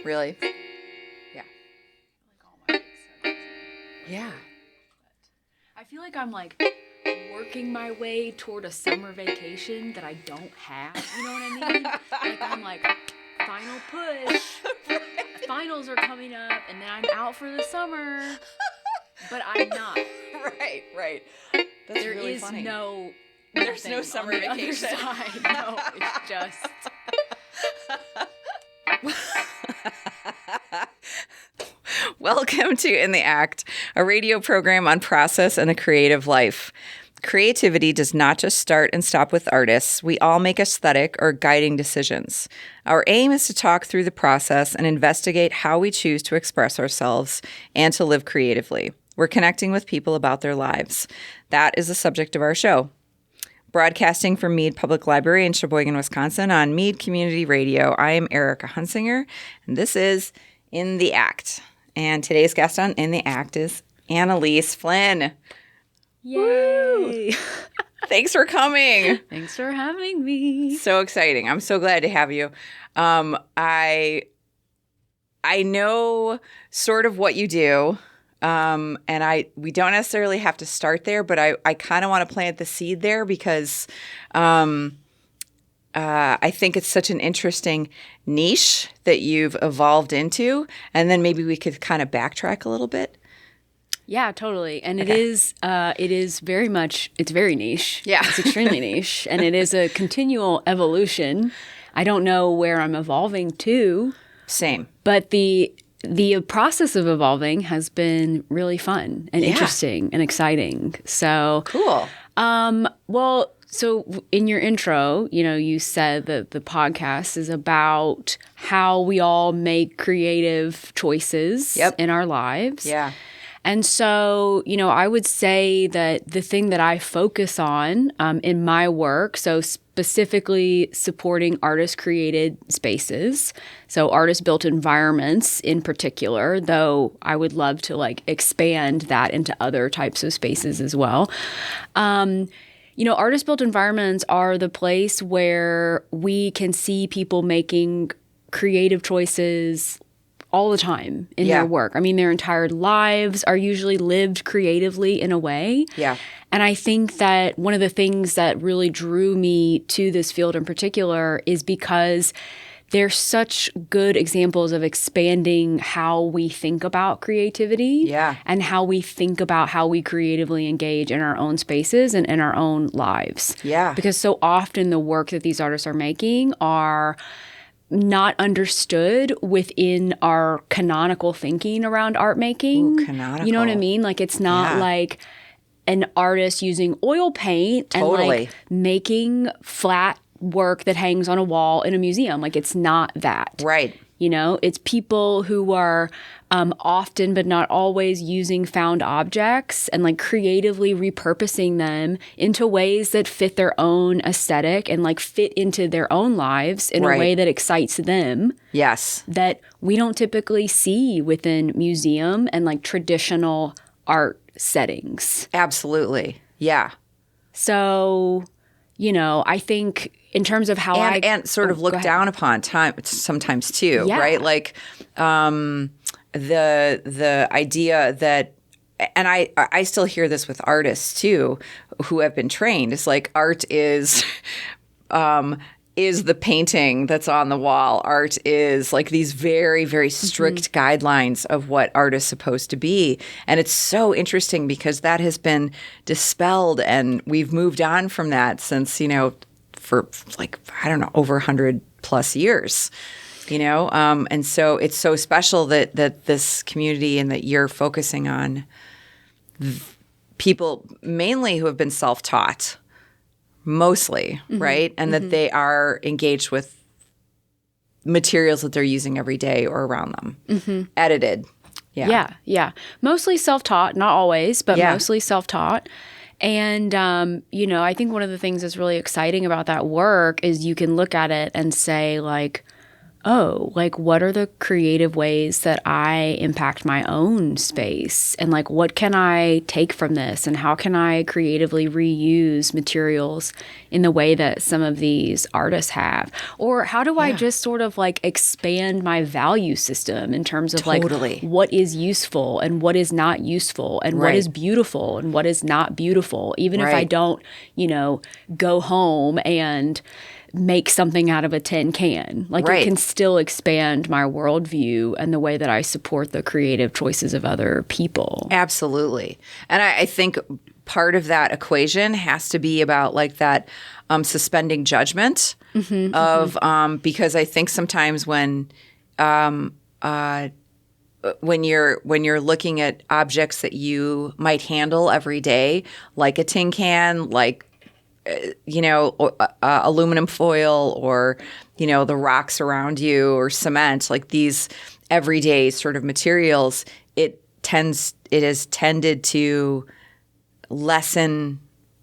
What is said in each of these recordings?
Really? Yeah. Like all my weeks are busy. Yeah. I feel like I'm like working my way toward a summer vacation that I don't have. You know what I mean? Like I'm like, final push. Finals are coming up, and then I'm out for the summer. But I'm not. Right. That's There really is funny. There's no summer on the vacation. other side. No, it's just. Welcome to In the Act, a radio program on process and the creative life. Creativity does not just start and stop with artists. We all make aesthetic or guiding decisions. Our aim is to talk through the process and investigate how we choose to express ourselves and to live creatively. We're connecting with people about their lives. That is the subject of our show. Broadcasting from Mead Public Library in Sheboygan, Wisconsin on Mead Community Radio, I am Erica Hunsinger, and this is In the Act. And today's guest on In the Act is Annalise Flynn. Yay! Thanks for coming. Thanks for having me. So exciting. I'm so glad to have you. I know sort of what you do. And we don't necessarily have to start there, but I kind of want to plant the seed there because I think it's such an interesting niche that you've evolved into. And then maybe we could kind of backtrack a little bit. Yeah, totally. And it is very much, it's very niche. Yeah. It's extremely niche. And it is a continual evolution. I don't know where I'm evolving to. Same. But the process of evolving has been really fun and interesting and exciting. So Cool. So in your intro, you said that the podcast is about how we all make creative choices in our lives. Yeah. And so, I would say that the thing that I focus on in my work, so specifically supporting artist-created spaces, so artist-built environments in particular, though I would love to expand that into other types of spaces as well. Artist-built environments are the place where we can see people making creative choices all the time in their work. I mean, their entire lives are usually lived creatively in a way. Yeah. And I think that one of the things that really drew me to this field in particular is because they're such good examples of expanding how we think about creativity and how we think about how we creatively engage in our own spaces and in our own lives. Yeah. Because so often the work that these artists are making are not understood within our canonical thinking around art making. Ooh, canonical. You know what I mean? It's not like an artist using oil paint and making flat work that hangs on a wall in a museum. It's not that. Right. It's people who are often but not always using found objects and creatively repurposing them into ways that fit their own aesthetic and fit into their own lives in a way that excites them. Yes. That we don't typically see within museum and traditional art settings. Absolutely. Yeah. So, I think in terms of how and sort of look down upon sometimes too, right? The idea that, and I still hear this with artists too, who have been trained. It's art is the painting that's on the wall. Art is these very, very strict guidelines of what art is supposed to be. And it's so interesting because that has been dispelled and we've moved on from that since, for over 100 plus years, and so it's so special that this community and that you're focusing on people mainly who have been self-taught, mostly, right? And that they are engaged with materials that they're using every day or around them, edited. Yeah. Mostly self-taught, not always, but mostly self-taught. And, I think one of the things that's really exciting about that work is you can look at it and say oh, like what are the creative ways that I impact my own space? And like what can I take from this? And how can I creatively reuse materials in the way that some of these artists have? Or how do I just sort of like expand my value system in terms of like what is useful and what is not useful and what is beautiful and what is not beautiful, even if I don't, you know, go home and make something out of a tin can. Like it can still expand my worldview and the way that I support the creative choices of other people. Absolutely. And I think part of that equation has to be about like that suspending judgment of because I think sometimes when you're looking at objects that you might handle every day, like a tin can, like aluminum foil or, you know, the rocks around you or cement, like these everyday sort of materials, it has tended to lessen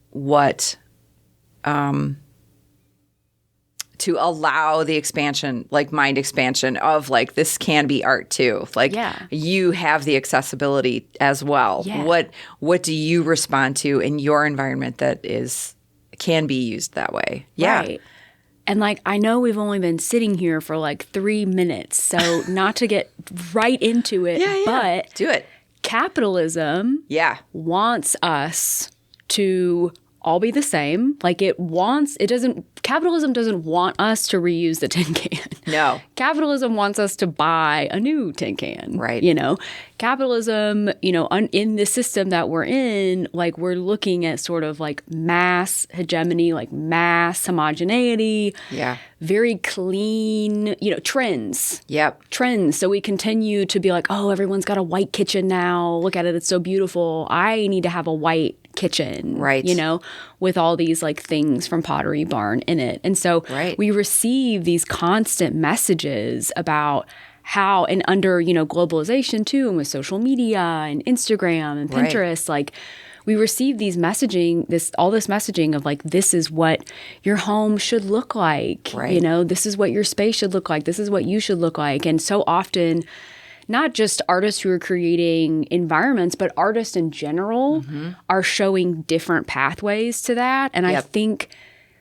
what, to allow the expansion, like mind expansion of like, this can be art too. Like you have the accessibility as well. Yeah. What do you respond to in your environment that can be used that way? Yeah. Right. And like, I know we've only been sitting here for like 3 minutes, so not to get right into it, but do it. Capitalism wants us to all be the same. Like capitalism doesn't want us to reuse the tin can. No. Capitalism wants us to buy a new tin can. Right. You know, capitalism, you know, in the system that we're in, like we're looking at sort of like mass hegemony, like mass homogeneity. Yeah. Very clean, you know, trends. Yep. Trends. So we continue to be like, oh, everyone's got a white kitchen now. Look at it. It's so beautiful. I need to have a white kitchen, right? You know, with all these like things from Pottery Barn in it. And so we receive these constant messages about how, and under, you know, globalization too, and with social media and Instagram and Pinterest, like we receive these messaging, all this messaging of like, this is what your home should look like. Right. You know, this is what your space should look like. This is what you should look like. And so often, not just artists who are creating environments, but artists in general are showing different pathways to that. And I think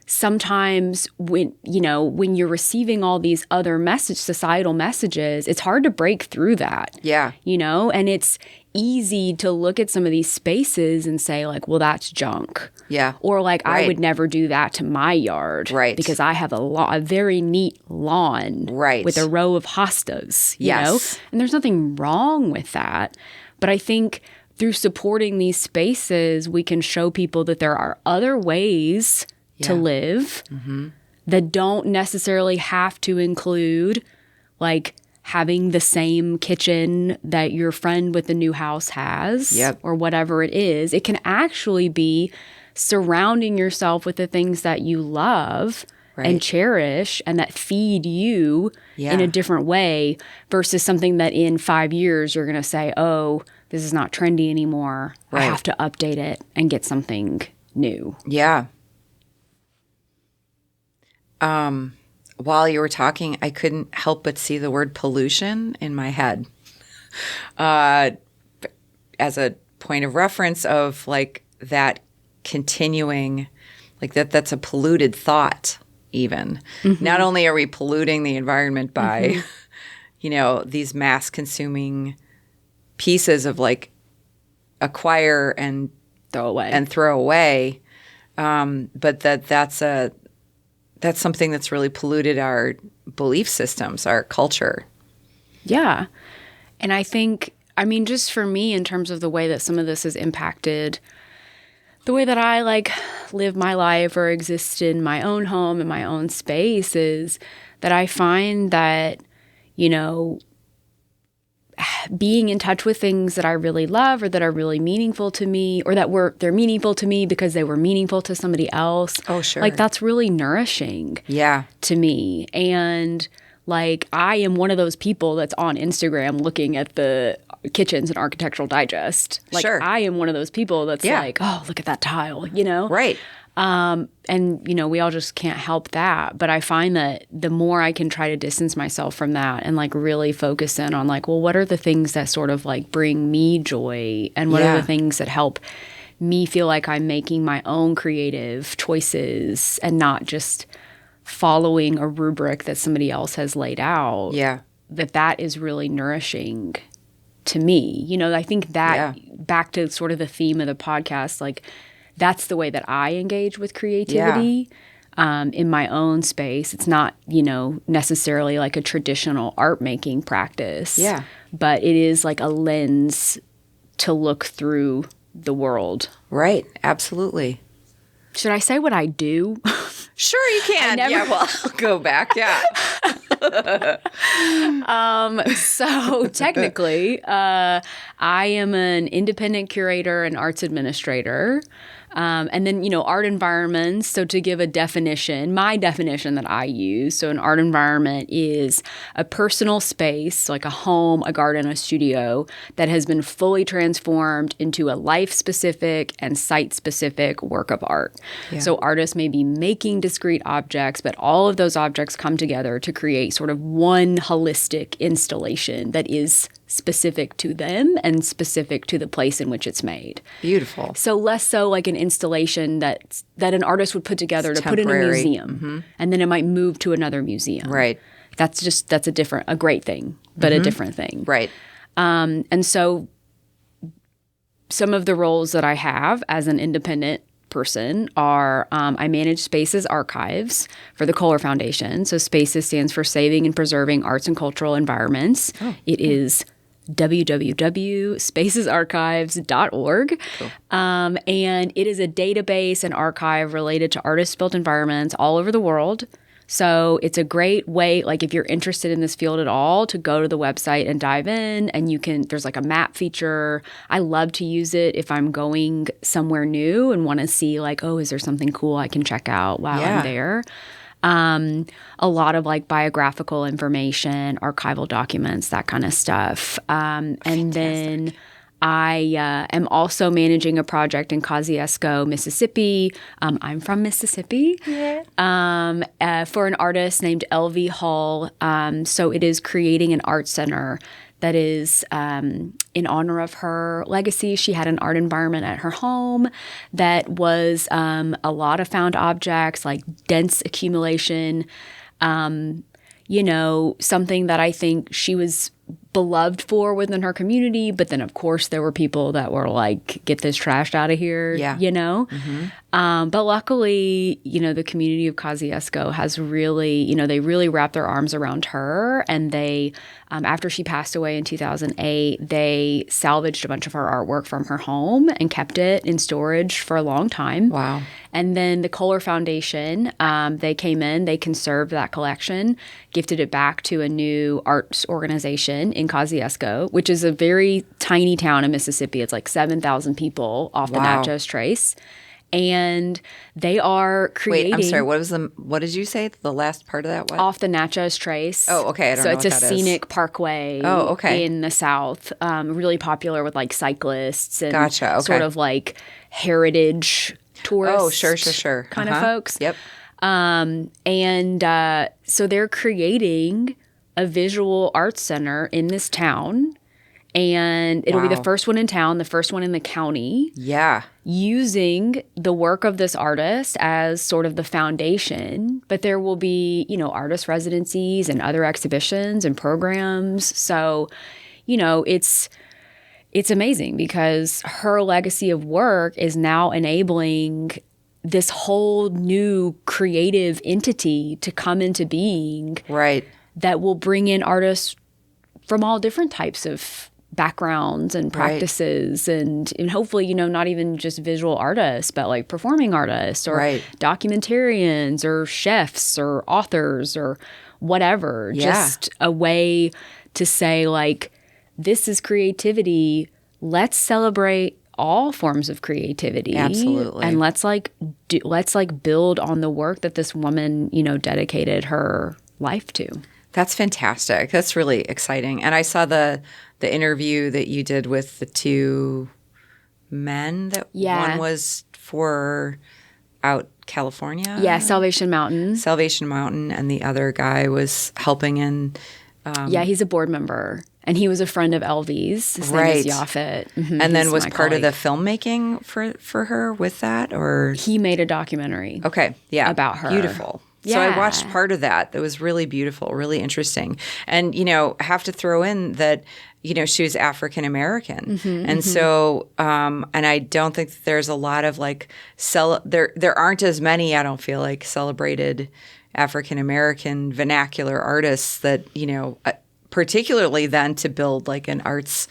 sometimes when you're receiving all these other societal messages, it's hard to break through that. Yeah. You know, and it's easy to look at some of these spaces and say like, well, that's junk. Yeah. Or like, I would never do that to my yard. Right. Because I have a very neat lawn. Right. With a row of hostas, you know? And there's nothing wrong with that. But I think through supporting these spaces, we can show people that there are other ways to live that don't necessarily have to include like having the same kitchen that your friend with the new house has or whatever it is. It can actually be surrounding yourself with the things that you love and cherish and that feed you in a different way versus something that in 5 years you're going to say, oh, this is not trendy anymore. I have to update it and get something new. Yeah. While you were talking, I couldn't help but see the word pollution in my head as a point of reference of like that continuing, like that's a polluted thought even. Not only are we polluting the environment by, you know, these mass consuming pieces of like acquire and throw away, but that's something that's really polluted our belief systems, our culture. Yeah. And I think, I mean, just for me, in terms of the way that some of this has impacted the way that I like live my life or exist in my own home, in my own space, is that I find that, you know, being in touch with things that I really love or that are really meaningful to me or that they're meaningful to me because they were meaningful to somebody else. Oh, sure. Like that's really nourishing to me. And like I am one of those people that's on Instagram looking at the kitchens and Architectural Digest. Like I am one of those people that's like, oh, look at that tile, you know? Right. And, we all just can't help that. But I find that the more I can try to distance myself from that and like really focus in on like, well, what are the things that sort of like bring me joy, and what are the things that help me feel like I'm making my own creative choices and not just following a rubric that somebody else has laid out. Yeah. That is really nourishing to me. I think that back to sort of the theme of the podcast, like that's the way that I engage with creativity in my own space. It's not, necessarily like a traditional art making practice. Yeah. But it is like a lens to look through the world. Right. Absolutely. Should I say what I do? Sure, you can. I'll go back. Yeah. So technically, I am an independent curator and arts administrator. And then, art environments. So to give a definition, my definition that I use, so an art environment is a personal space, like a home, a garden, a studio, that has been fully transformed into a life-specific and site-specific work of art. Yeah. So artists may be making discrete objects, but all of those objects come together to create sort of one holistic installation that is specific to them and specific to the place in which it's made. Beautiful. So less so like an installation that an artist would put together to put in a museum, and then it might move to another museum. Right. That's a great thing, but a different thing. Right. And so some of the roles that I have as an independent person are I manage Spaces Archives for the Kohler Foundation. So Spaces stands for Saving and Preserving Arts and Cultural Environments. It is www.spacesarchives.org. Cool. And it is a database and archive related to artist-built environments all over the world. So it's a great way, like if you're interested in this field at all, to go to the website and dive in, and there's like a map feature. I love to use it if I'm going somewhere new and want to see like, oh, is there something cool I can check out while I'm there? A lot of like biographical information, archival documents, that kind of stuff. And then I am also managing a project in Kosciuszko, Mississippi. I'm from Mississippi. Yeah. For an artist named L.V. Hull. So it is creating an art center that is in honor of her legacy. She had an art environment at her home that was a lot of found objects, like dense accumulation, something that I think she was beloved for within her community. But then, of course, there were people that were like, get this trashed out of here, But luckily, the community of Kosciuszko has really, they really wrapped their arms around her. And they, after she passed away in 2008, they salvaged a bunch of her artwork from her home and kept it in storage for a long time. Wow. And then the Kohler Foundation, they came in, they conserved that collection, gifted it back to a new arts organization in Kosciuszko, which is a very tiny town in Mississippi. It's like 7,000 people off the Natchez Trace. And they are creating... Wait, I'm sorry. What did you say? The last part of that? What? Off the Natchez Trace. Oh, okay. I don't know what that is. So it's a scenic parkway in the South, really popular with like cyclists and sort of like heritage tourists. Oh, sure. Kind of folks. Yep. So they're creating a visual arts center in this town. And it'll be the first one in town, the first one in the county. Yeah. Using the work of this artist as sort of the foundation. But there will be, artist residencies and other exhibitions and programs. So, it's amazing because her legacy of work is now enabling this whole new creative entity to come into being. Right. That will bring in artists from all different types of backgrounds and practices and hopefully, not even just visual artists, but like performing artists or documentarians or chefs or authors or whatever. Yeah. Just a way to say like, this is creativity. Let's celebrate all forms of creativity. Absolutely. And let's build on the work that this woman, dedicated her life to. That's fantastic. That's really exciting. And I saw the interview that you did with the two men. That one was for out California. Yeah, Salvation Mountain. Salvation Mountain, and the other guy was helping in. Yeah, he's a board member, and he was a friend of LV's. His name is Yaphet. And then was part of the filmmaking for her with that, or he made a documentary. Okay, yeah, about her. Beautiful. Yeah. So I watched part of that. That was really beautiful, really interesting. And, I have to throw in that, she was African American. And so, and I don't think that there's a lot of like, there aren't as many, I don't feel like, celebrated African American vernacular artists that, particularly then to build like an arts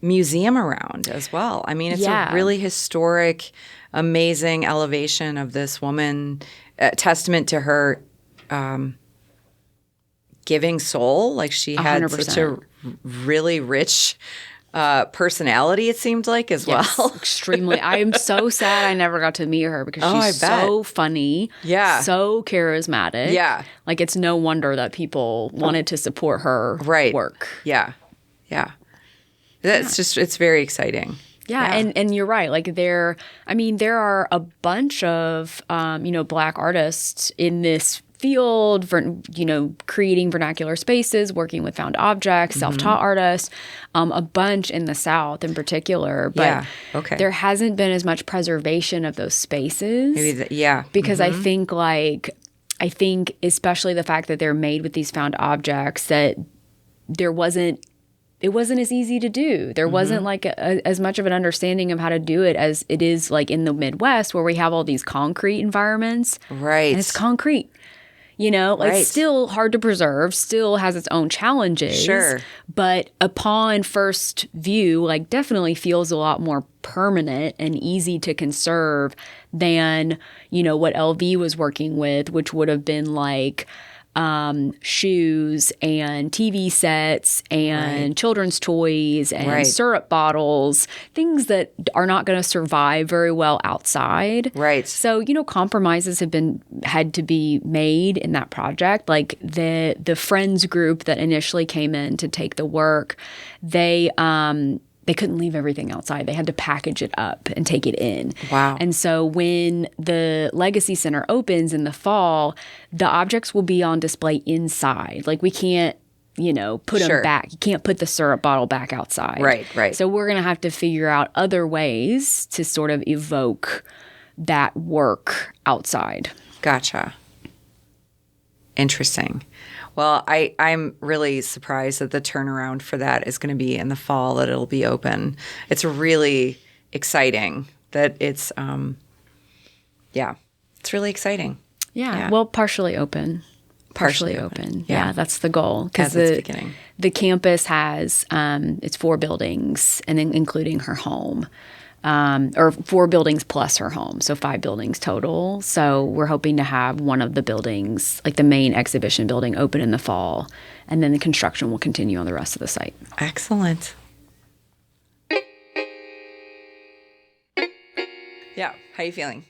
museum around as well. I mean, it's a really historic, amazing elevation of this woman, testament to her giving soul. Like she had 100%. such a really rich personality, it seemed like, as well. Extremely. I am so sad I never got to meet her because she's so funny. Yeah. So charismatic. Yeah. Like it's no wonder that people wanted to support her work. Yeah. Yeah. That's just, it's very exciting. Yeah, and you're right. Like there are a bunch of Black artists in this field, creating vernacular spaces, working with found objects, self-taught artists, a bunch in the South in particular. But there hasn't been as much preservation of those spaces. Because I think especially the fact that they're made with these found objects that it wasn't as easy to do. There wasn't like as much of an understanding of how to do it as it is like in the Midwest where we have all these concrete environments. Right. And it's concrete, like still hard to preserve, still has its own challenges. Sure. But upon first view, like definitely feels a lot more permanent and easy to conserve than, what LV was working with, which would have been like shoes and TV sets and children's toys and syrup bottles, things that are not going to survive very well outside. Right. So, compromises had to be made in that project. Like the friends group that initially came in to take the work, they couldn't leave everything outside. They had to package it up and take it in. Wow. And so when the Legacy Center opens in the fall, the objects will be on display inside. Like we can't, put them back. You can't put the syrup bottle back outside. Right. So we're going to have to figure out other ways to sort of evoke that work outside. Gotcha. Interesting. Well, I'm really surprised that the turnaround for that is going to be in the fall, that it'll be open. It's really exciting that it's, it's really exciting. Yeah. Well, partially open. Partially open. Yeah, that's the goal. Because the campus has, it's 4 buildings, and then including her home. Or 4 buildings plus her home, so 5 buildings total. So we're hoping to have one of the buildings, like the main exhibition building, open in the fall, and then the construction will continue on the rest of the site. Excellent. Yeah. How are you feeling?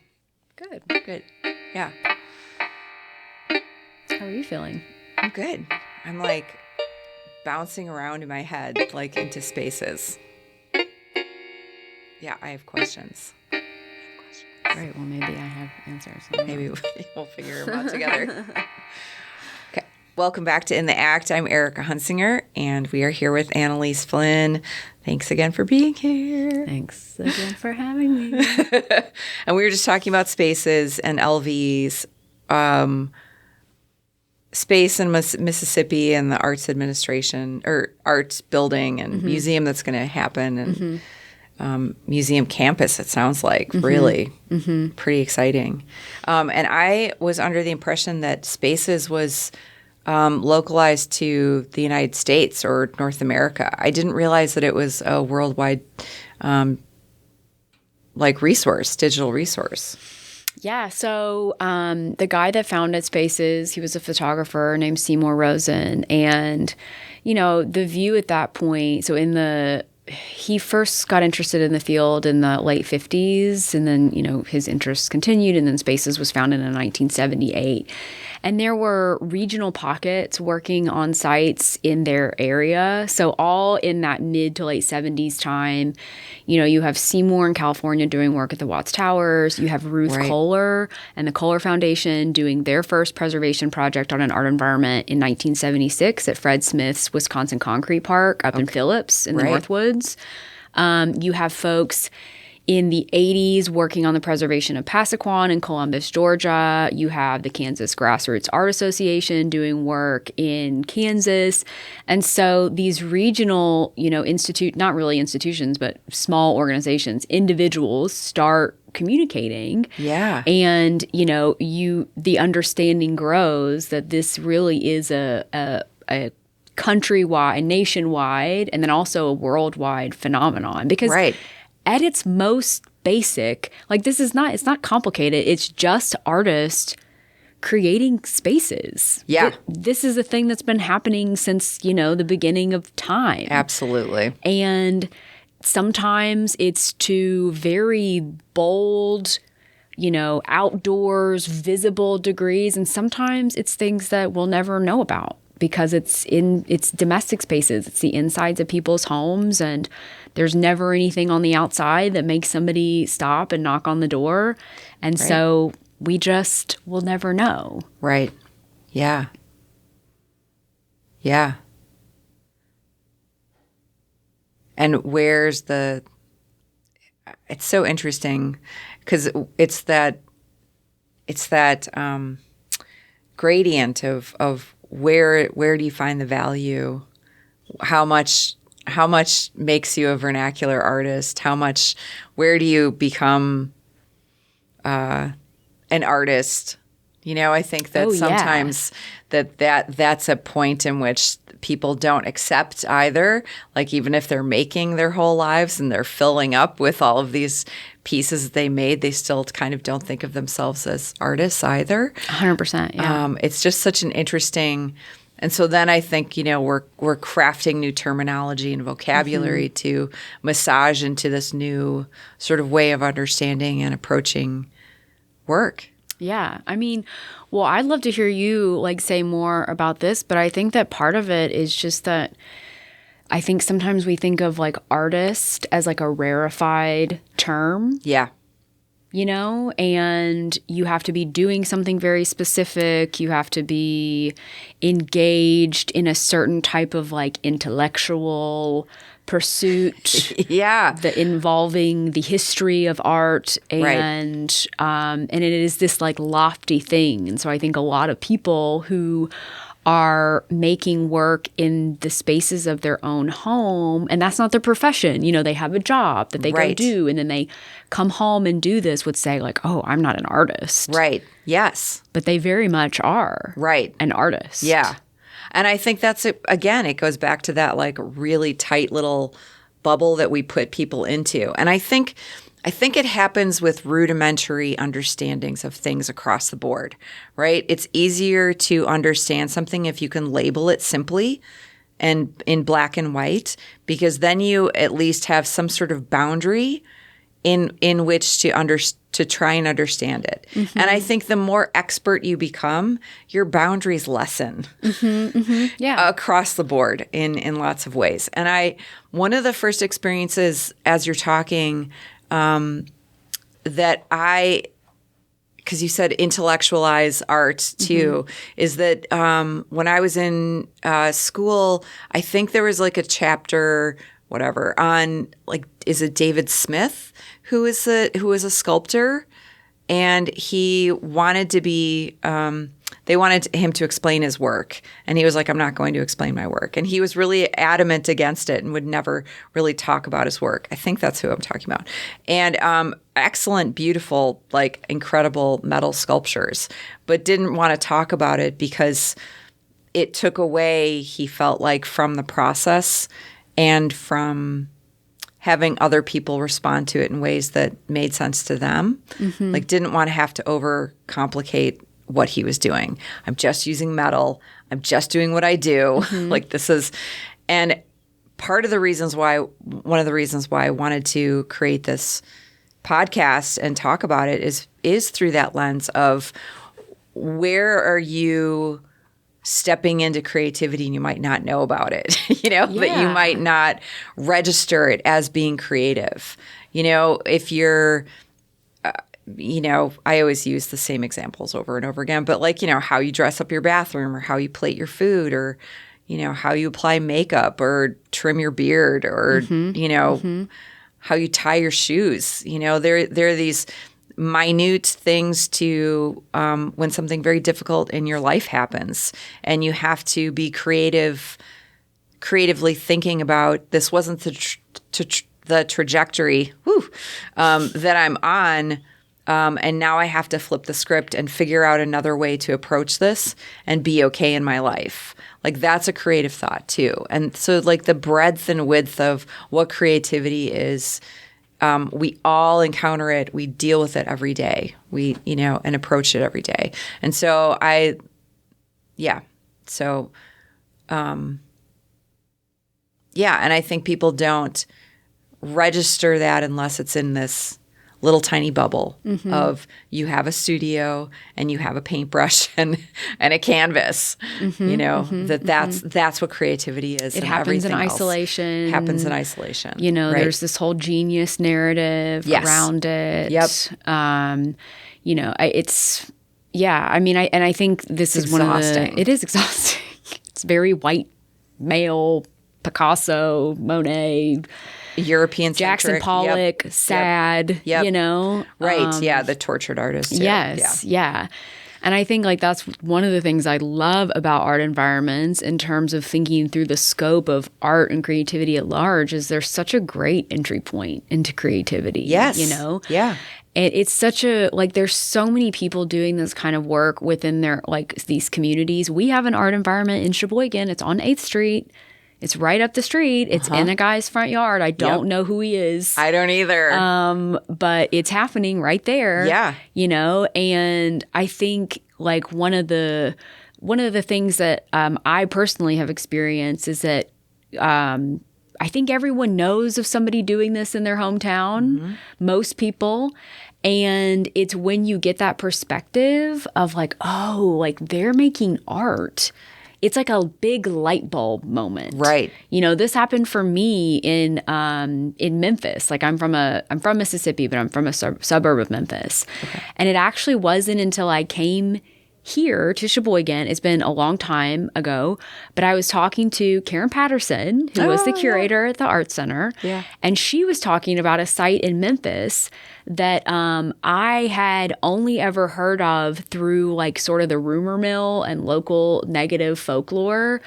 Good. Yeah. How are you feeling? I'm good. I'm like bouncing around in my head, like into spaces. Yeah, I have questions. Great. Well, maybe I have answers. Maybe we'll figure them out together. Okay. Welcome back to In the Act. I'm Erica Hunsinger, and we are here with Annalise Flynn. Thanks again for being here. Thanks again for having me. And we were just talking about spaces and LV's space in Mississippi and the arts administration or arts building and museum that's going to happen and museum campus, it sounds like, really pretty exciting. And I was under the impression that Spaces was localized to the United States or North America. I didn't realize that it was a worldwide digital resource. Yeah, so the guy that founded Spaces, he was a photographer named Seymour Rosen. And, the view at that point, he first got interested in the field in the late 50s, and then, his interests continued, and then Spaces was founded in 1978. And there were regional pockets working on sites in their area. So all in that mid to late 70s time, you have Seymour in California doing work at the Watts Towers. You have Ruth Kohler and the Kohler Foundation doing their first preservation project on an art environment in 1976 at Fred Smith's Wisconsin Concrete Park up in Phillips in the Northwoods. You have folks in the 80s working on the preservation of Passaquan in Columbus, Georgia. You have the Kansas Grassroots Art Association doing work in Kansas. And so these regional, not really institutions, but small organizations, individuals start communicating. Yeah. And, the understanding grows that this really is a countrywide, nationwide, and then also a worldwide phenomenon. Because at its most basic, it's not complicated. It's just artists creating spaces. Yeah. This is a thing that's been happening since, the beginning of time. Absolutely. And sometimes it's to very bold, outdoors, visible degrees. And sometimes it's things that we'll never know about because it's domestic spaces. It's the insides of people's homes, and there's never anything on the outside that makes somebody stop and knock on the door. And so we just will never know. Right. Yeah. Yeah. And it's so interesting because it's that gradient of where do you find the value? How much makes you a vernacular artist? Where do you become an artist? I think that sometimes that's a point in which people don't accept either. Like even if they're making their whole lives and they're filling up with all of these pieces that they made, they still kind of don't think of themselves as artists either. 100%. Yeah. It's just such an interesting. And so then I think, we're crafting new terminology and vocabulary to massage into this new sort of way of understanding and approaching work. Yeah. I mean, well, I'd love to hear you say more about this, but I think that part of it is just that I think sometimes we think of artist as a rarefied term. Yeah. And you have to be doing something very specific. You have to be engaged in a certain type of intellectual pursuit. Yeah. Involving the history of art and it is this lofty thing. And so I think a lot of people who are making work in the spaces of their own home, and that's not their profession. They have a job that they go do, and then they come home and do this would say oh, I'm not an artist. Right. Yes. But they very much are. Right. An artist. Yeah. And I think that's it. Again, it goes back to that really tight little bubble that we put people into. And I think it happens with rudimentary understandings of things across the board, right? It's easier to understand something if you can label it simply and in black and white, because then you at least have some sort of boundary in which to try and understand it. Mm-hmm. And I think the more expert you become, your boundaries lessen across the board in lots of ways. And one of the first experiences as you're talking that because you said intellectualize art too, is that when I was in school, I think there was a chapter, whatever, on is it David Smith, who is a sculptor, and he wanted to be they wanted him to explain his work, and he was like, I'm not going to explain my work. And he was really adamant against it and would never really talk about his work. I think that's who I'm talking about. And excellent, beautiful, incredible metal sculptures, but didn't want to talk about it because it took away, he felt from the process and from having other people respond to it in ways that made sense to them. Mm-hmm. Didn't want to have to overcomplicate what he was doing. I'm just using metal. I'm just doing what I do. Mm-hmm. And one of the reasons why I wanted to create this podcast and talk about it is through that lens of where are you stepping into creativity and you might not know about it, but you might not register it as being creative. If you're, I always use the same examples over and over again, but like, how you dress up your bathroom or how you plate your food or, how you apply makeup or trim your beard or, how you tie your shoes. There are these minute things to when something very difficult in your life happens and you have to be creatively thinking about this wasn't the trajectory that I'm on. And now I have to flip the script and figure out another way to approach this and be okay in my life. Like that's a creative thought too. And so like the breadth and width of what creativity is, we all encounter it. We deal with it every day. We, and approach it every day. And so and I think people don't register that unless it's in this little tiny bubble of you have a studio and you have a paintbrush and a canvas, that's what creativity is. It happens in isolation. Happens in isolation. Right? There's this whole genius narrative around it. Yep. I think this is exhausting. It is exhausting. It's very white male, Picasso, Monet, European Jackson Pollock, sad, Right. The tortured artist. Too. Yes. Yeah. And I think like that's one of the things I love about art environments in terms of thinking through the scope of art and creativity at large is there's such a great entry point into creativity. Yes. Yeah. It's such a, like, there's so many people doing this kind of work within their, like, these communities. We have an art environment in Sheboygan. It's on 8th Street. It's right up the street. It's in a guy's front yard. I don't know who he is. I don't either. But it's happening right there. Yeah. And I think like one of the things that I personally have experienced is that I think everyone knows of somebody doing this in their hometown, most people. And it's when you get that perspective of like, oh, like they're making art. It's like a big light bulb moment. Right. This happened for me in Memphis. Like I'm from Mississippi, but I'm from a suburb of Memphis. Okay. And it actually wasn't until I came here to Sheboygan, it's been a long time ago, but I was talking to Karen Patterson, who was the curator at the Art Center. Yeah. And she was talking about a site in Memphis that I had only ever heard of through like sort of the rumor mill and local negative folklore.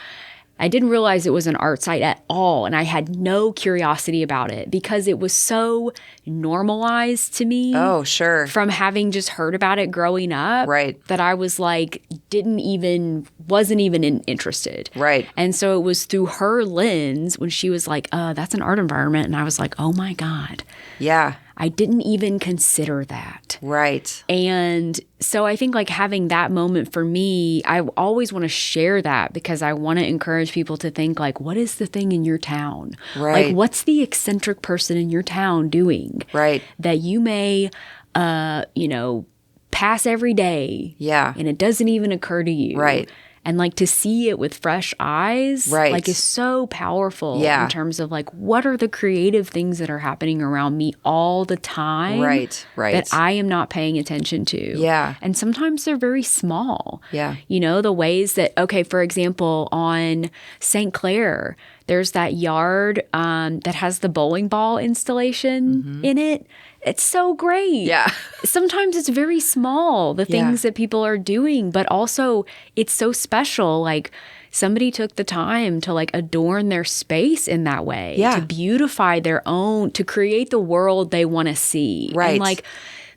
I didn't realize it was an art site at all, and I had no curiosity about it because it was so normalized to me. Oh, sure. From having just heard about it growing up. Right. That I was like, wasn't even interested. Right. And so it was through her lens when she was like, that's an art environment. And I was like, oh my God. Yeah. I didn't even consider that. Right. And so I think like having that moment for me, I always want to share that because I want to encourage people to think like, what is the thing in your town? Right. Like, what's the eccentric person in your town doing? Right. That you may, pass every day. Yeah. And it doesn't even occur to you. Right. And like to see it with fresh eyes, right. like is so powerful in terms of like, what are the creative things that are happening around me all the time right. that I am not paying attention to? Yeah. And sometimes they're very small. Yeah. The ways that, okay, for example, on St. Clair, there's that yard that has the bowling ball installation in it. It's so great. Yeah. Sometimes it's very small, the things that people are doing, but also it's so special. Like somebody took the time to like adorn their space in that way, to beautify their own, to create the world they want to see. Right. And like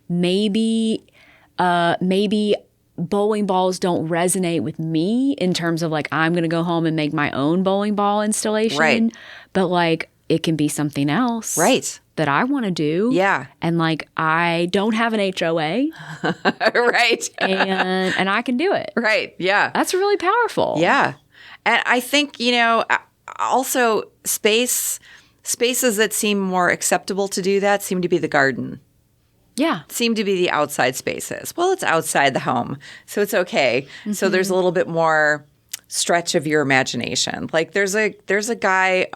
maybe bowling balls don't resonate with me in terms of like, I'm going to go home and make my own bowling ball installation. Right. But like, it can be something else. Right. That I want to do. Yeah. And like, I don't have an HOA. Right. and I can do it. Right. Yeah. That's really powerful. Yeah. And I think, also spaces that seem more acceptable to do that seem to be the garden. Yeah. seem to be the outside spaces. Well, it's outside the home, so it's okay. So there's a little bit more stretch of your imagination. Like there's a guy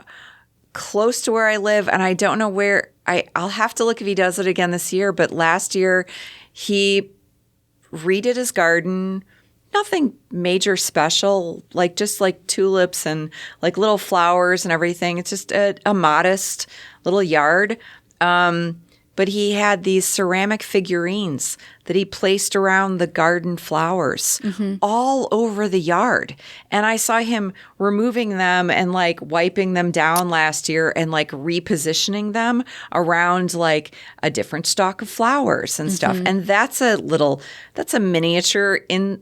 close to where I live, and I don't know where. I'll have to look if he does it again this year. But last year, he redid his garden. Nothing major special, like just like tulips and like little flowers and everything. It's just a modest little yard. But he had these ceramic figurines that he placed around the garden flowers all over the yard. And I saw him removing them and like wiping them down last year and like repositioning them around like a different stalk of flowers and stuff. And that's a miniature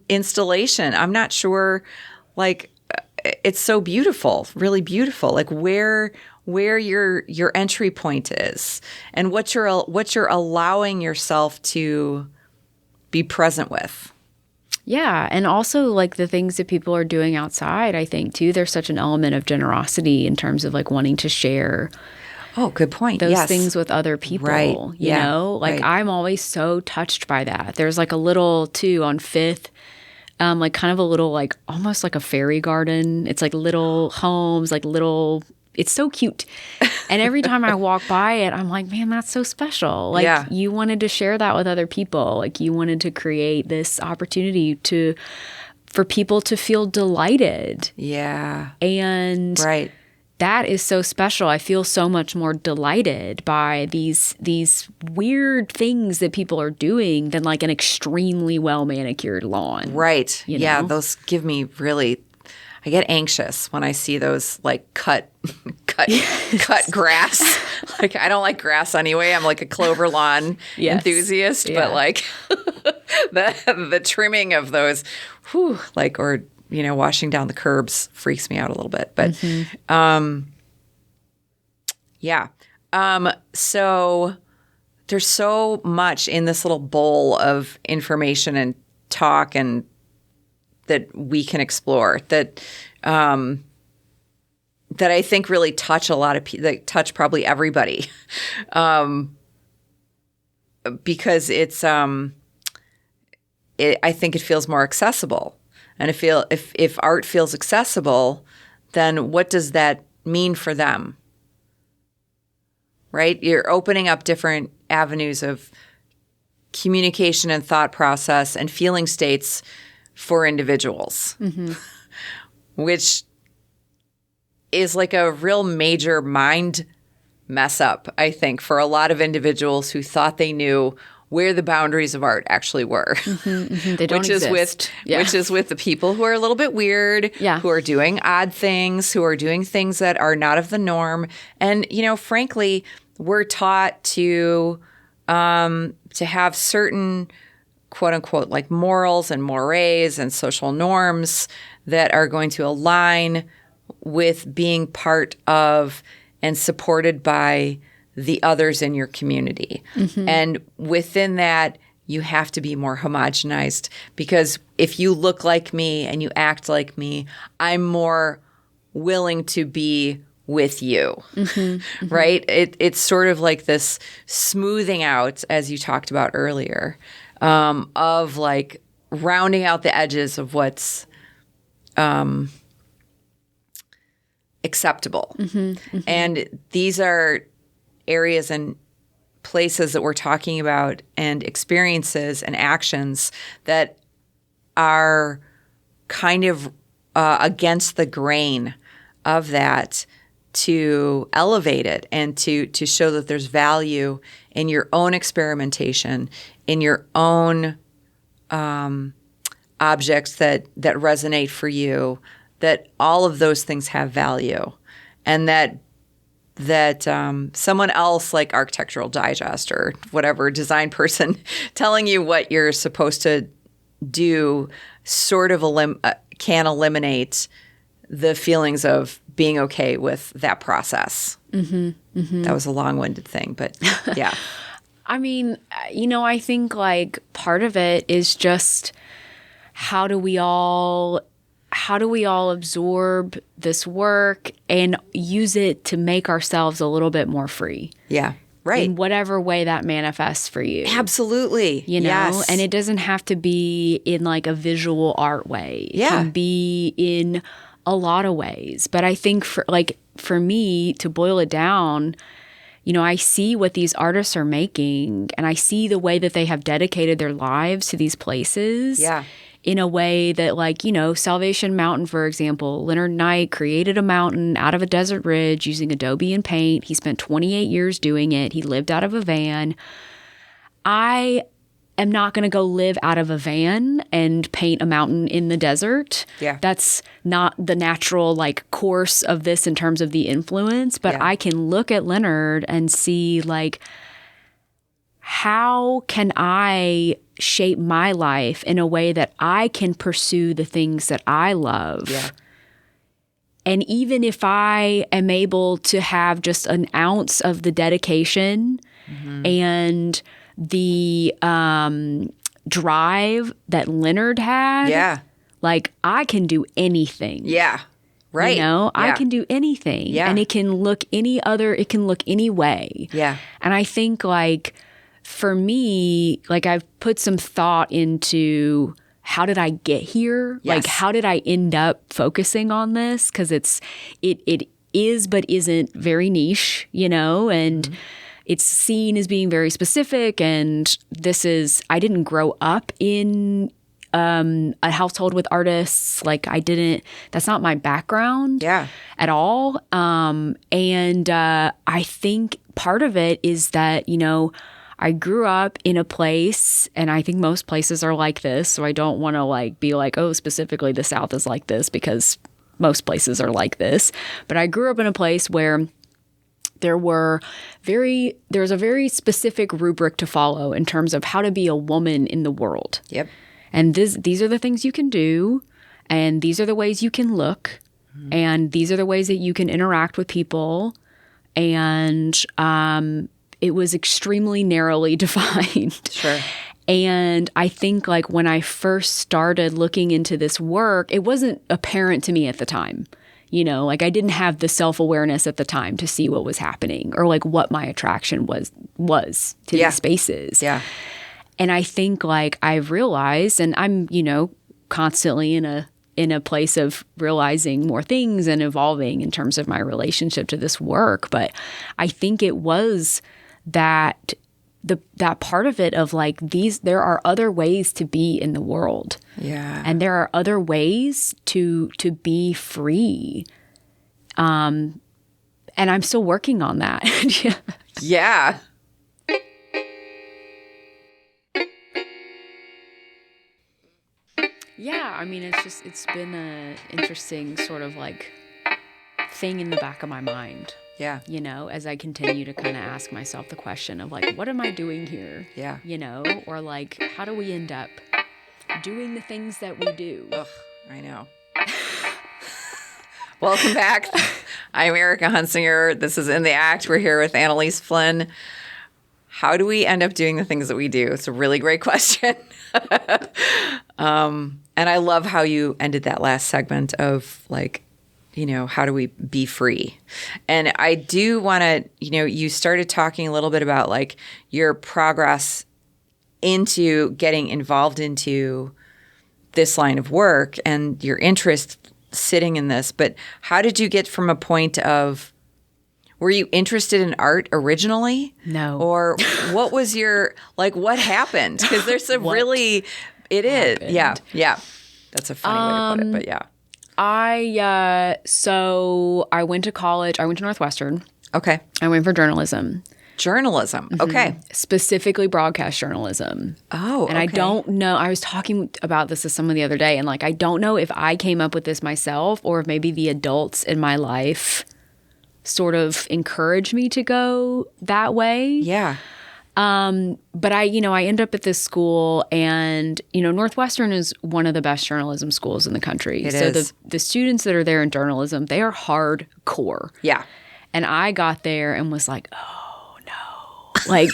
installation. I'm not sure, like, it's so beautiful, really beautiful. Like where your entry point is and what you're allowing yourself to be present with. Yeah. And also like the things that people are doing outside, I think too, there's such an element of generosity in terms of like wanting to share good point. those things with other people, right. you know, like right. I'm always so touched by that. There's like a little too on Fifth, like kind of a little, like almost like a fairy garden. It's like little homes, like little, it's so cute. And every time I walk by it, I'm like, man, that's so special. Like you wanted to share that with other people. Like you wanted to create this opportunity for people to feel delighted. Yeah. And right. that is so special. I feel so much more delighted by these weird things that people are doing than like an extremely well manicured lawn. Right. You know? Yeah. Those give me really, I get anxious when I see those like cut grass. Like I don't like grass anyway. I'm like a clover lawn enthusiast, but like the trimming of those, like, or, you know, washing down the curbs freaks me out a little bit. But so there's so much in this little bowl of information and talk and that we can explore that I think really touch a lot of people, that touch probably everybody, because it's I think it feels more accessible, and if art feels accessible, then what does that mean for them? Right? You're opening up different avenues of communication and thought process and feeling states for individuals, which is like a real major mind mess up, I think, for a lot of individuals who thought they knew where the boundaries of art actually were. They don't exist. Which is with the people who are a little bit weird, who are doing odd things, who are doing things that are not of the norm. And, you know, frankly, we're taught to have certain quote unquote like morals and mores and social norms that are going to align with being part of and supported by the others in your community. And within that, you have to be more homogenized, because if you look like me and you act like me, I'm more willing to be with you, right? It's sort of like this smoothing out, as you talked about earlier, of like rounding out the edges of what's acceptable. And these are areas and places that we're talking about and experiences and actions that are kind of against the grain of that, to elevate it and to show that there's value in your own experimentation, in your own objects that resonate for you, that all of those things have value, and that someone else, like Architectural Digest or whatever design person, telling you what you're supposed to do sort of can eliminate the feelings of being okay with that process. That was a long-winded thing, but yeah. I mean, you know, I think like part of it is just how do we all absorb this work and use it to make ourselves a little bit more free? Yeah. Right. In whatever way that manifests for you. Absolutely. You know, Yes. and it doesn't have to be in like a visual art way. It can be in a lot of ways. But I think for me, to boil it down, you know, I see what these artists are making, and I see the way that they have dedicated their lives to these places. Yeah. In a way that, like, you know, Salvation Mountain, for example, Leonard Knight created a mountain out of a desert ridge using Adobe and paint. He spent 28 years doing it. He lived out of a van. I am not going to go live out of a van and paint a mountain in the desert. Yeah. That's not the natural, like, course of this in terms of the influence. But I can look at Leonard and see, like, how can I shape my life in a way that I can pursue the things that I love? Yeah. And even if I am able to have just an ounce of the dedication and the drive that Leonard had, like, I can do anything. Yeah. Right. You know, Yeah. I can do anything. Yeah. And it can look any way. Yeah. And I think, like, for me, like, I've put some thought into how did I get here? Yes. Like, how did I end up focusing on this? Because it is but isn't very niche, you know, and it's seen as being very specific. And I didn't grow up in a household with artists. Like, that's not my background at all. And I think part of it is that, you know, I grew up in a place, and I think most places are like this, so I don't want to, like, be like, oh, specifically the South is like this, because most places are like this. But I grew up in a place where there's a very specific rubric to follow in terms of how to be a woman in the world. Yep. And these are the things you can do, and these are the ways you can look, and these are the ways that you can interact with people. And it was extremely narrowly defined. Sure. And I think, like, when I first started looking into this work, it wasn't apparent to me at the time. You know, like, I didn't have the self-awareness at the time to see what was happening, or, like, what my attraction was to these spaces. Yeah. And I think, like, I've realized, and I'm, you know, constantly in a place of realizing more things and evolving in terms of my relationship to this work. But I think it was that part of it of, like, there are other ways to be in the world. Yeah. And there are other ways to be free. And I'm still working on that. Yeah. Yeah, I mean, it's been an interesting sort of, like, thing in the back of my mind. Yeah. You know, as I continue to kind of ask myself the question of, like, what am I doing here? Yeah. You know, or, like, how do we end up doing the things that we do? Ugh, I know. Welcome back. I'm Erica Hunsinger. This is In the Act. We're here with Annalise Flynn. How do we end up doing the things that we do? It's a really great question. And I love how you ended that last segment of, like, you know, how do we be free? And I do want to, you know, you started talking a little bit about, like, your progress into getting involved into this line of work and your interest sitting in this. But how did you get from a point of, were you interested in art originally? No. Or what was your, like, what happened? Because there's a really, it happened? is. Yeah. Yeah. That's a funny way to put it, but yeah. So I went to college. I went to Northwestern. Okay. I went for journalism. Journalism. Okay. Specifically broadcast journalism. Oh, and I don't know. I was talking about this to someone the other day, and, like, I don't know if I came up with this myself or if maybe the adults in my life sort of encouraged me to go that way. Yeah. But I ended up at this school, and, you know, Northwestern is one of the best journalism schools in the country. It so is. the students that are there in journalism, they are hardcore. Yeah. And I got there and was like, oh no, like,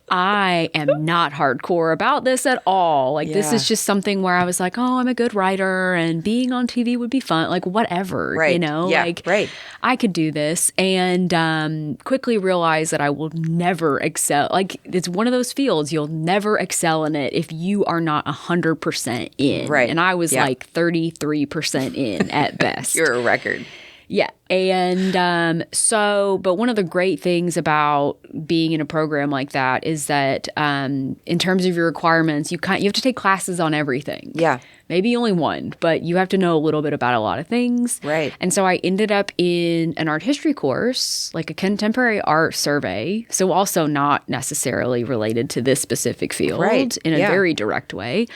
I am not hardcore about this at all. Like, this is just something where I was like, oh, I'm a good writer and being on TV would be fun. Like, whatever, Right. you know? Yeah. Like, Right. I could do this. And quickly realized that I will never excel. Like, it's one of those fields, you'll never excel in it if you are not 100% in. Right. And I was Yeah. like 33% in at best. You're a record. Yeah. And but one of the great things about being in a program like that is that in terms of your requirements, you have to take classes on everything. Yeah. Maybe only one, but you have to know a little bit about a lot of things. Right. And so I ended up in an art history course, like a contemporary art survey. So also not necessarily related to this specific field in a very direct way.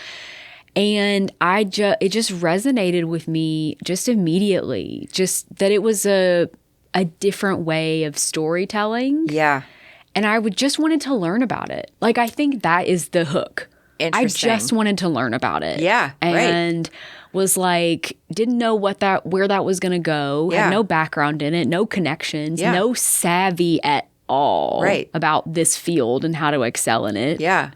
And it just resonated with me just immediately, just that it was a different way of storytelling. Yeah. And I just wanted to learn about it. Like, I think that is the hook. I just wanted to learn about it. Yeah. And was like, didn't know where that was going to go. Yeah. Had no background in it, no connections, no savvy at all about this field and how to excel in it. Yeah.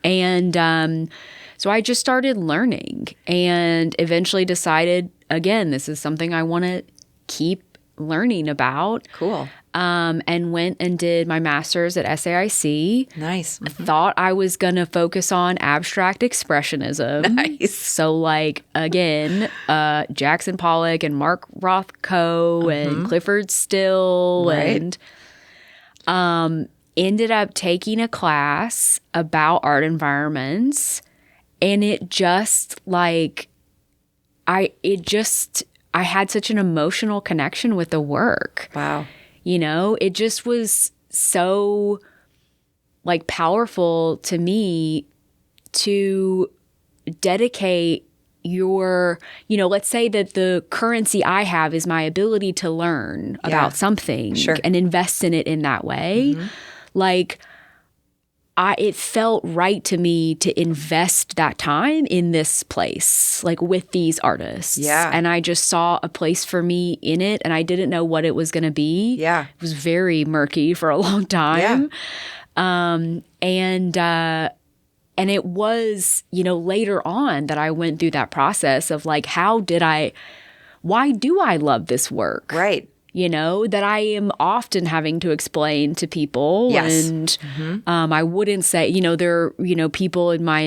And so I just started learning and eventually decided, again, this is something I want to keep learning about. Cool. And went and did my master's at SAIC. Nice. Thought I was going to focus on abstract expressionism. Nice. So, like, again, Jackson Pollock and Mark Rothko and Clifford Still. Right. And ended up taking a class about art environments. And it just, like, I had such an emotional connection with the work. Wow. You know, it just was so, like, powerful to me to dedicate let's say that the currency I have is my ability to learn about something and invest in it in that way. Like, it felt right to me to invest that time in this place, like with these artists. Yeah. And I just saw a place for me in it, and I didn't know what it was going to be. Yeah. It was very murky for a long time. Yeah. And it was, later on that I went through that process of like, why do I love this work? Right. That I am often having to explain to people. Yes. And I wouldn't say, there are, people in my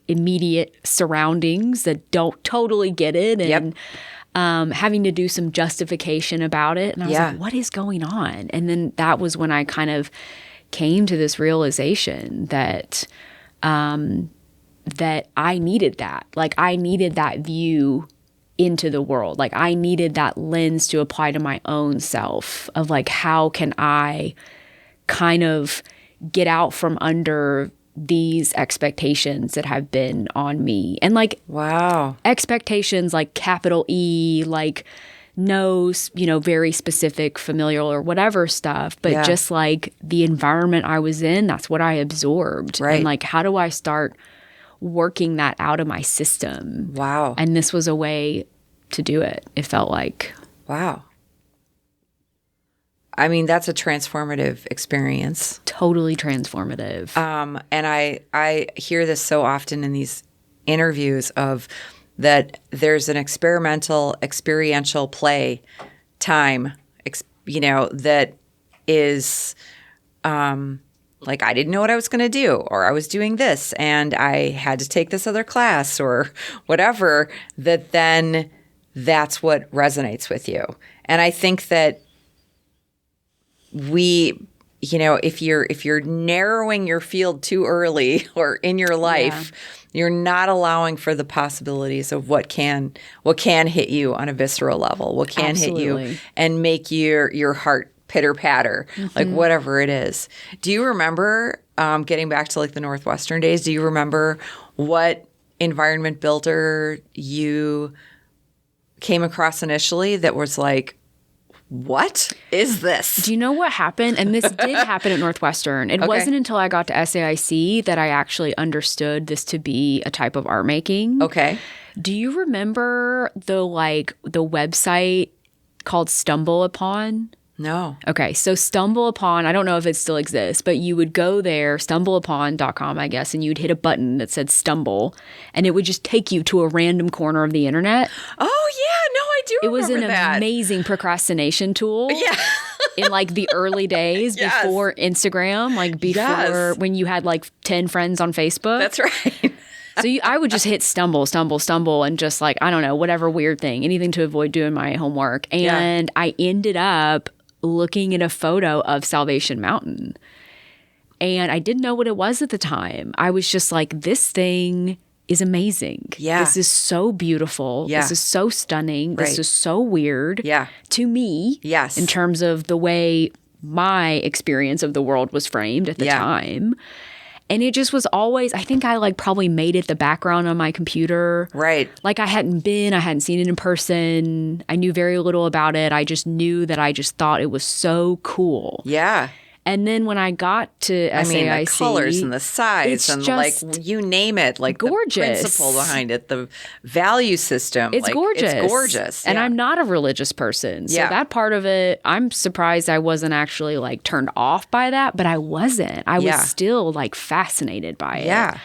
immediate surroundings that don't totally get it. And having to do some justification about it. And I was like, what is going on? And then that was when I kind of came to this realization that that I needed that. Like, I needed that view into the world. Like, I needed that lens to apply to my own self of like, how can I kind of get out from under these expectations that have been on me? And like, expectations like capital E, like no, very specific familial or whatever stuff, but just like the environment I was in, that's what I absorbed. Right. And like, how do I start working that out of my system? Wow. And this was a way to do it, it felt like. Wow. I mean, that's a transformative experience. Totally transformative. And I hear this so often in these interviews of that there's an experiential play time, that is like, I didn't know what I was going to do, or I was doing this and I had to take this other class or whatever, then that's what resonates with you. And I think that if you're narrowing your field too early or in your life, you're not allowing for the possibilities of what can hit you on a visceral level, what can hit you and make your heart pitter patter, like whatever it is. Do you remember, getting back to like the Northwestern days, do you remember what environment builder you came across initially that was like, what is this? Do you know what happened? And this did happen at Northwestern. It wasn't until I got to SAIC that I actually understood this to be a type of art making. Okay. Do you remember the website called Stumble Upon? No. Okay, so Stumble Upon, I don't know if it still exists, but you would go there, stumbleupon.com, I guess, and you'd hit a button that said stumble, and it would just take you to a random corner of the internet. Oh, yeah. No, I do remember that. It was an amazing procrastination tool. Yeah. In like the early days Yes. before Instagram, like before Yes. when you had like 10 friends on Facebook. That's right. So I would just hit stumble, and just like, I don't know, whatever weird thing, anything to avoid doing my homework. And I ended up looking at a photo of Salvation Mountain. And I didn't know what it was at the time. I was just like, this thing is amazing. Yeah. This is so beautiful. Yeah. This is so stunning. Right. This is so weird. Yeah. To me. Yes. In terms of the way my experience of the world was framed at the time. And it just was always, I think I like probably made it the background on my computer. Right. Like I hadn't seen it in person. I knew very little about it. I just knew that I just thought it was so cool. Yeah. And then when I got to SAIC, I mean, the colors and the size it's and just like you name it, like gorgeous. The principle behind it, the value system. It's like, gorgeous. It's gorgeous. And yeah. I'm not a religious person. So Yeah. that part of it, I'm surprised I wasn't actually like turned off by that, but I wasn't. I was still like fascinated by it. Yeah.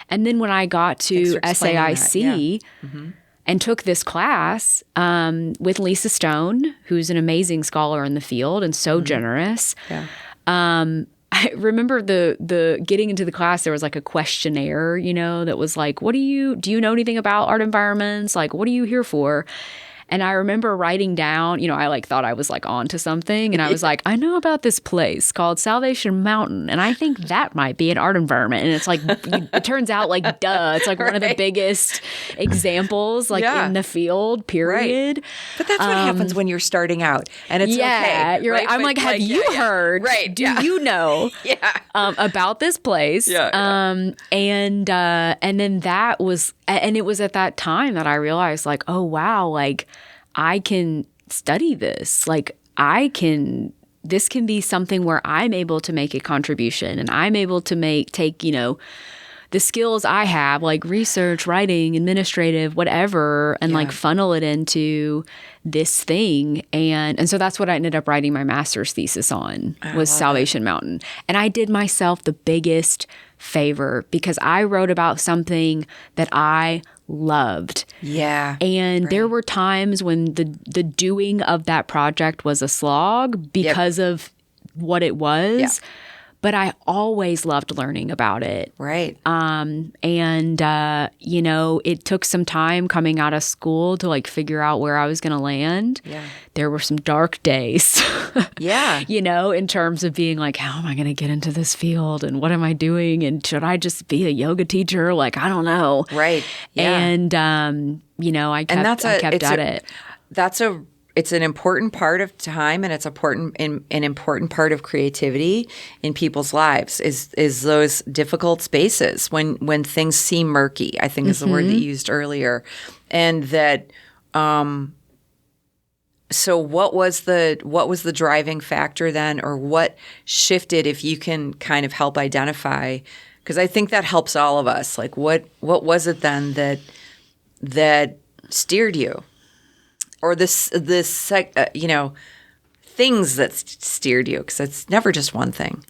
And then when I got to SAIC Mm-hmm. and took this class with Lisa Stone, who's an amazing scholar in the field and so generous. Yeah. I remember the getting into the class, there was like a questionnaire, that was like, do you know anything about art environments? Like, what are you here for? And I remember writing down, I like thought I was like onto something. And I was like, I know about this place called Salvation Mountain. And I think that might be an art environment. And it's like, it turns out like, duh, it's like one of the biggest examples like in the field, period. Right. But that's what happens when you're starting out. And it's okay. You're right? I'm like, have you heard? Right. Do you know about this place? Yeah. And then that was, and it was at that time that I realized like, oh, wow, like I can study this. Like this can be something where I'm able to make a contribution and I'm able to take, the skills I have, like research, writing, administrative, whatever, and like funnel it into this thing. And so that's what I ended up writing my master's thesis on was Salvation Mountain. And I did myself the biggest favor because I wrote about something that I loved. Yeah. And there were times when the doing of that project was a slog because of what it was. Yeah. But I always loved learning about it. Right. It took some time coming out of school to like figure out where I was going to land. Yeah. There were some dark days. Yeah. In terms of being like, how am I going to get into this field and what am I doing? And should I just be a yoga teacher? Like, I don't know. Right. Yeah. And, I kept at it. It's an important part of time, and it's an important part of creativity in people's lives is those difficult spaces when things seem murky, I think is the word that you used earlier. And that so what was the driving factor then, or what shifted, if you can kind of help identify, because I think that helps all of us. Like what was it then that steered you? Or things that steered you, because it's never just one thing.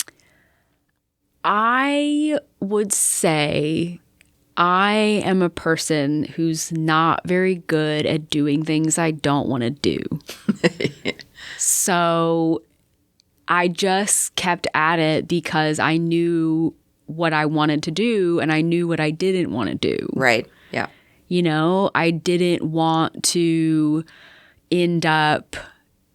I would say I am a person who's not very good at doing things I don't want to do. So I just kept at it because I knew what I wanted to do and I knew what I didn't want to do. Right. Yeah. I didn't want to end up,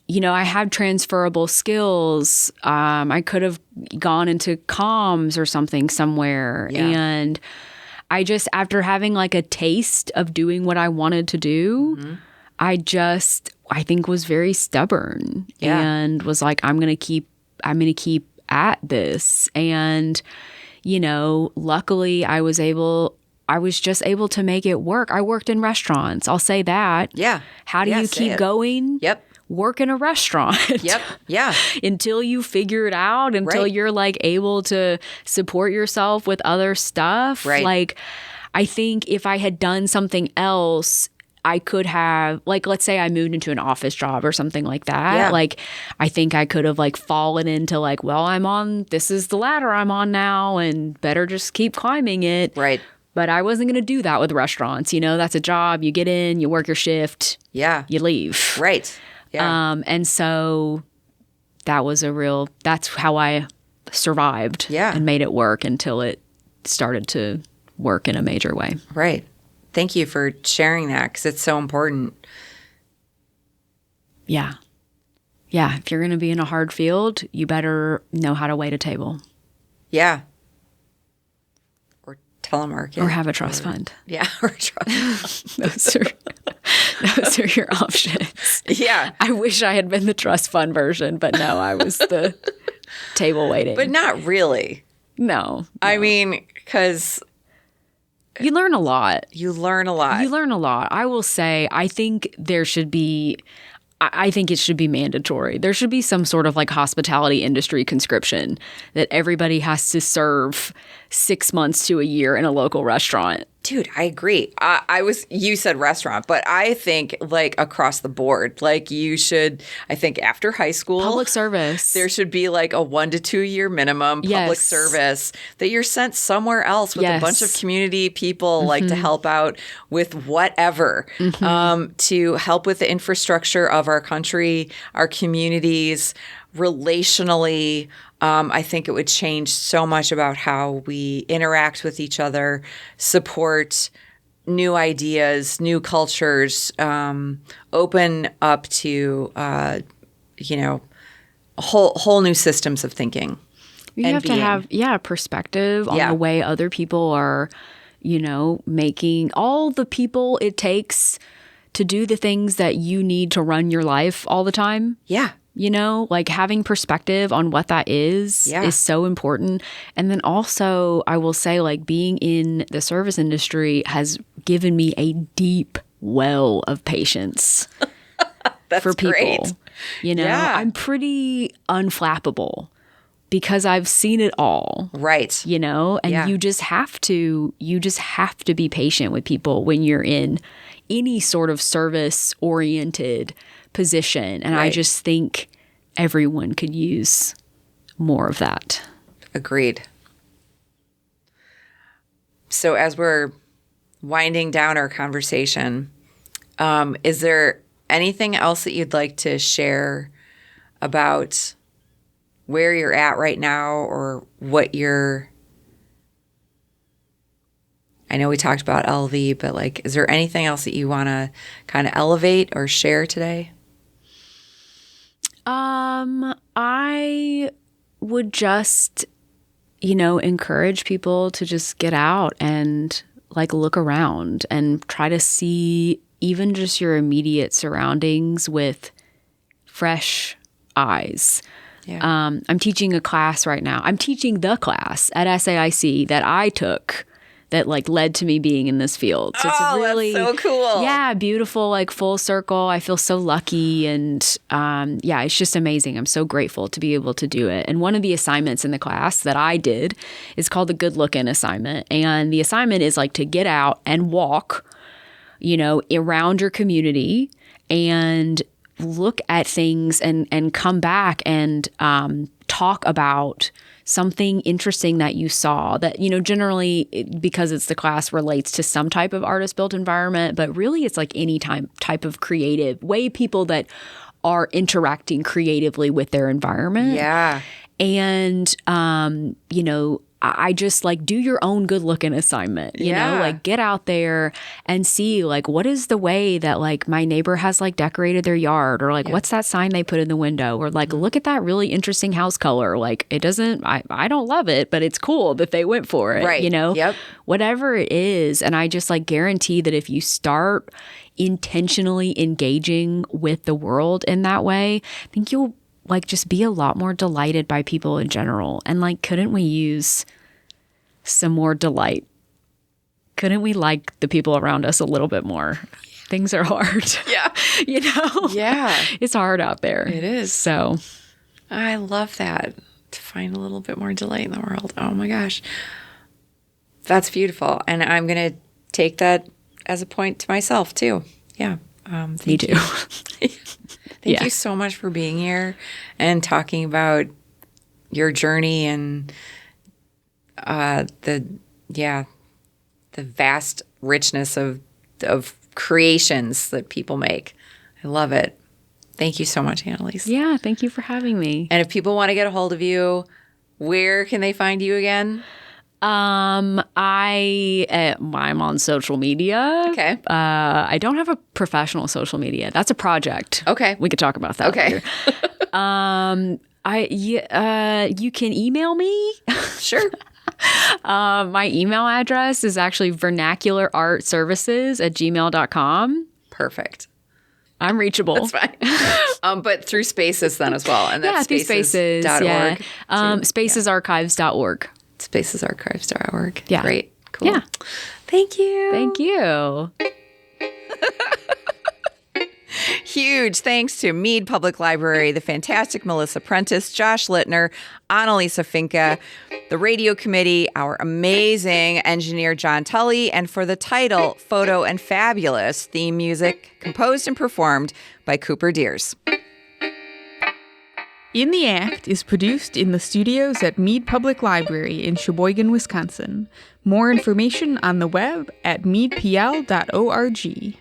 I had transferable skills. I could have gone into comms or something somewhere. Yeah. And I just, after having like a taste of doing what I wanted to do, I think was very stubborn and was like, I'm going to keep at this. And, luckily I was just able to make it work. I worked in restaurants. I'll say that. Yeah. How do you keep going? Yep. Work in a restaurant. Yep. Yeah. Until you figure it out, until you're like able to support yourself with other stuff. Right. Like, I think if I had done something else, I could have, like, let's say I moved into an office job or something like that. Yeah. Like, I think I could have like fallen into like, well, this is the ladder I'm on now and better just keep climbing it. Right. But I wasn't going to do that with restaurants. You know, that's a job. You get in, you work your shift. Yeah. You leave. Right. Yeah. And so that's how I survived and made it work until it started to work in a major way. Right. Thank you for sharing that because it's so important. Yeah. Yeah. If you're going to be in a hard field, you better know how to wait a table. Yeah. Or telemarket. Or have a trust fund. Yeah. Or trust fund. Those are your options. Yeah. I wish I had been the trust fund version, but no, I was the table waiting. But not really. No. I mean, because you learn a lot. You learn a lot. I will say, I think it should be mandatory. There should be some sort of like hospitality industry conscription that everybody has to serve 6 months to a year in a local restaurant. Dude, I agree. You said restaurant, but I think like across the board, like you should, I think after high school. Public service. There should be like a 1 to 2 year minimum public service that you're sent somewhere else with a bunch of community people like to help out with whatever, to help with the infrastructure of our country, our communities, relationally. I think it would change so much about how we interact with each other, support new ideas, new cultures, open up to, whole new systems of thinking. You have to have, perspective on the way other people are, making all the people it takes to do the things that you need to run your life all the time. Yeah. Like having perspective on what that is so important. And then also, I will say, like, being in the service industry has given me a deep well of patience for people. Great. I'm pretty unflappable because I've seen it all. Right. And you just have to be patient with people when you're in any sort of service-oriented position. And I just think everyone could use more of that. Agreed. So as we're winding down our conversation, is there anything else that you'd like to share about where you're at right now or what I know we talked about LV, but like, is there anything else that you want to kind of elevate or share today? I would just, encourage people to just get out and like look around and try to see even just your immediate surroundings with fresh eyes. Yeah. I'm teaching a class right now. I'm teaching the class at SAIC that I took that like led to me being in this field. So it's really, that's so cool. Yeah, beautiful, like full circle. I feel so lucky. And it's just amazing. I'm so grateful to be able to do it. And one of the assignments in the class that I did is called the Good Lookin' assignment. And the assignment is like to get out and walk, around your community and look at things and come back and talk about something interesting that you saw that, generally because it's the class relates to some type of artist built environment, but really it's like any type of creative way people that are interacting creatively with their environment. Yeah. And, I just like do your own good looking assignment, you know, like get out there and see like what is the way that like my neighbor has like decorated their yard or like what's that sign they put in the window or like look at that really interesting house color. Like it doesn't, I don't love it, but it's cool that they went for it, you know, whatever it is. And I just like guarantee that if you start intentionally engaging with the world in that way, I think you'll like just be a lot more delighted by people in general. And like, couldn't we use some more delight? Couldn't we like the people around us a little bit more? Things are hard. Yeah. You know? Yeah. It's hard out there. It is. So I love that. To find a little bit more delight in the world. Oh my gosh. That's beautiful. And I'm going to take that as a point to myself too. Yeah. Me too. Thank you so much for being here and talking about your journey and the vast richness of creations that people make. I love it. Thank you so much, Annalise. Yeah, thank you for having me. And if people want to get a hold of you, where can they find you again? I'm on social media. Okay. I don't have a professional social media. That's a project. Okay. We could talk about that later. You can email me. Sure. My email address is actually vernacularartservices@gmail.com. Perfect. I'm reachable. That's fine. But through Spaces then as well. And that's through Spaces. spaces.org. Spacesarchives.org. Spacesarchives.org. Yeah. Great. Cool. Yeah. Thank you. Thank you. Huge thanks to Mead Public Library, the fantastic Melissa Prentice, Josh Littner, Annalise Finca, the radio committee, our amazing engineer John Tully, and for the title, Photo and Fabulous, theme music composed and performed by Cooper Deers. In the Act is produced in the studios at Mead Public Library in Sheboygan, Wisconsin. More information on the web at meadpl.org.